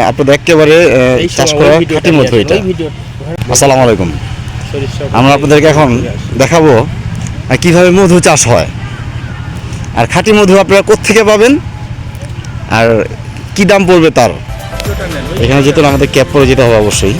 আপনাদের একেবারে চাষ করা খাঁটি মধু এটা। আসসালামু আলাইকুম। আমরা আপনাদেরকে এখন দেখাবো কিভাবে মধু চাষ হয়, আর খাঁটি মধু আপনারা কোত্থেকে পাবেন আর কি দাম পড়বে তার। এখানে যেতে হলে আমাদের ক্যাব পরে যেতে হবে অবশ্যই।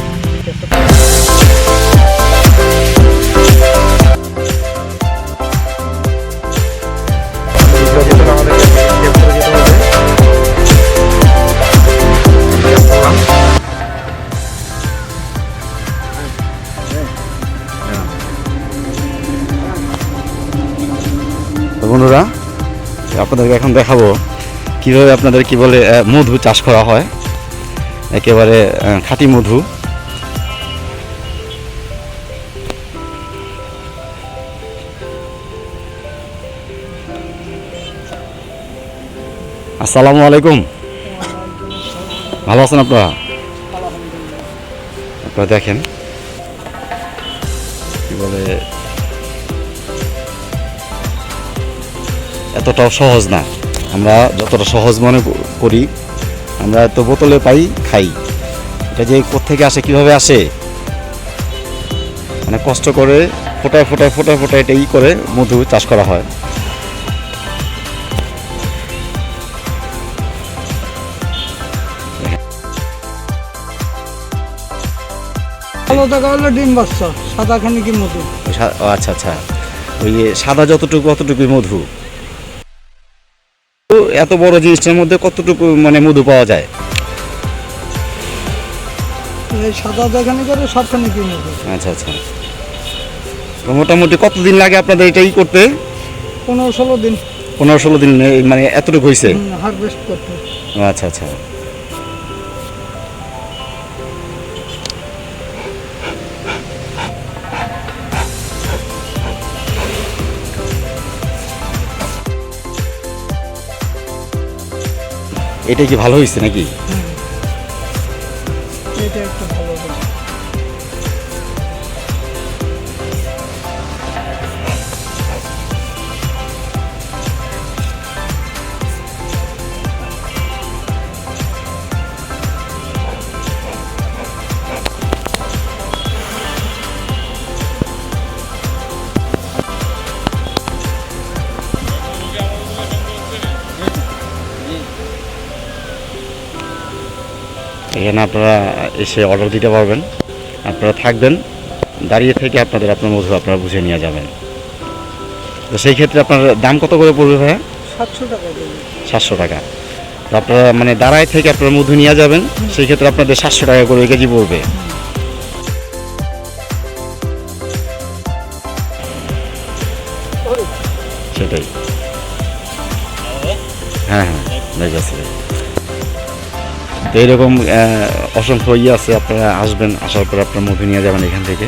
বন্ধুরা, আপনাদেরকে এখন দেখাবো কিভাবে আপনাদের কি বলে মধু চাষ করা হয়, একেবারে খাঁটি মধু। আসসালামু আলাইকুম। ভালো আছেন আপনারা? আপনারা দেখেন কি বলে, এতটাও সহজ না। আমরা যতটা সহজ মনে করি, আমরা তো বোতলে পাই খাই, এটা যে কোত্থেকে আসে কিভাবে আসে, মানে কষ্ট করে ফোটায় ফোটায় ফোটায় ফোটায় এটা করে মধু চাষ করা হয়। ডিম বাচ্চা সাদা খানি কি মধু। আচ্ছা আচ্ছা, ওই সাদা যতটুকু অতটুকুই মধু। তো এত বড় জিনিসটার মধ্যে কতটুকু মানে মধু পাওয়া যায়? সাদা যেখানে করে সবখানে কি মধু। আচ্ছা আচ্ছা, তো মোটামুটি কতদিন লাগে আপনাদের এটাই করতে? 15-16 দিন। 15-16 দিন মানে এতটুকু হয়েছে হারভেস্ট করতে। আচ্ছা আচ্ছা, এটা কি ভালো হয়েছে নাকি? এটা একটা ভালো কথা। এখানে আপনারা এসে অর্ডার দিতে পারবেন, আপনারা থাকবেন, দাঁড়িয়ে থেকে আপনার মধু আপনারা বুঝে নিয়ে যাবেন। তো সেই ক্ষেত্রে আপনার দাম কত করে পড়বে ভাইয়া? 700 টাকা দেবে। 700 টাকা। তো আপনারা মানে দাঁড়ায় থেকে আপনারা মধু নিয়ে যাবেন, সেই ক্ষেত্রে আপনাদের 700 টাকা করে কেজি পড়বে। সেটাই, হ্যাঁ হ্যাঁ, ঠিক আছে। তো এইরকম অসংখ্য আছে, আপনারা আসবেন, আসার পর আপনার মধু নিয়ে যাবেন এখান থেকে।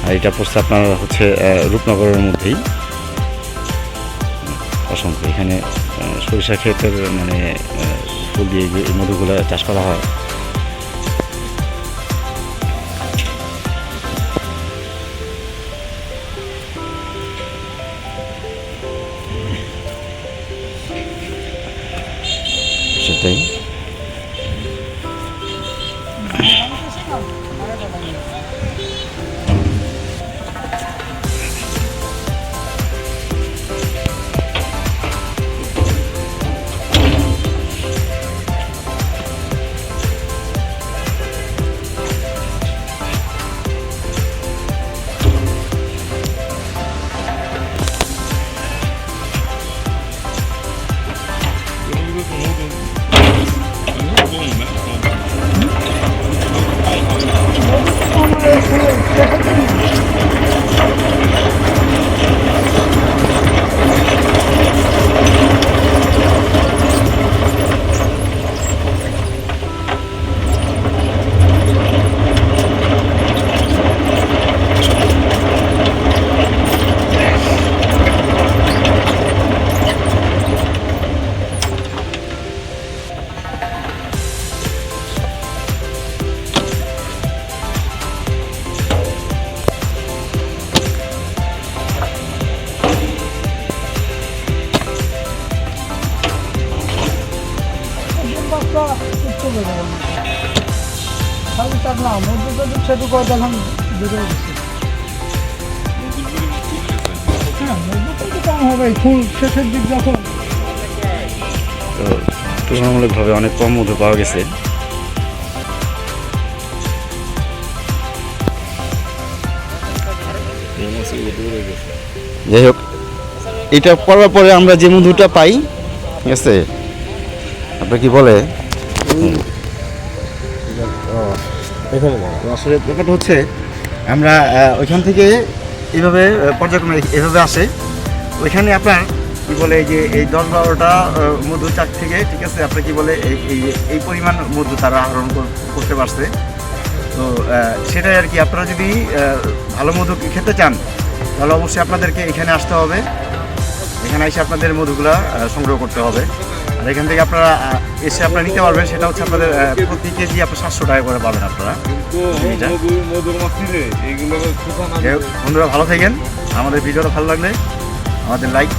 আর এটা পড়ছে আপনার হচ্ছে রূপনগরের মধ্যেই অসংখ্য। এখানে সরিষা ক্ষেতের মানে ফুল দিয়ে এই মধুগুলো চাষ করা হয়। সেটাই, খালি তার না মধ্যে যদি সেটুকু দেখুন বেড়ে গেছে। হ্যাঁ মধ্যে কিন্তু কম হবে ফুল শেষের দিক যখন। তো তুলনামূলকভাবে অনেক কম মধু পাওয়া গেছে। যাই হোক, এটা করার পরে আমরা যে মধুটা পাই, ঠিক আছে, আপনার কি বলে আসলে ব্যাপারটা হচ্ছে আমরা ওইখান থেকে এইভাবে পর্যায়ক্রমে এভাবে আসে, ওইখানে আপনার কি বলে এই যে এই 10-12টা মধু চাক থেকে, ঠিক আছে, আপনার কি বলে এই পরিমাণ মধু তারা আহরণ করতে পারছে। তো সেটাই আর কি, আপনারা যদি ভালো মধু খেতে চান তাহলে অবশ্যই আপনাদেরকে এখানে আসতে হবে, এখানে এসে আপনাদের মধুগুলা সংগ্রহ করতে হবে। আর এখান থেকে আপনারা এসে আপনারা নিতে পারবেন, সেটা হচ্ছে আপনাদের প্রতি কেজি আপনার 700 টাকা করে পাবেন আপনারা। বন্ধুরা ভালো থাকেন, আমাদের ভিডিওটা ভালো লাগলে আমাদের লাইক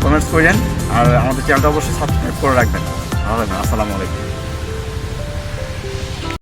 কমেন্টস করেন, আর আমাদের চ্যানেলটা অবশ্যই সাবস্ক্রাইব করে রাখবেন। ভালো থাকবেন, আসসালামু আলাইকুম।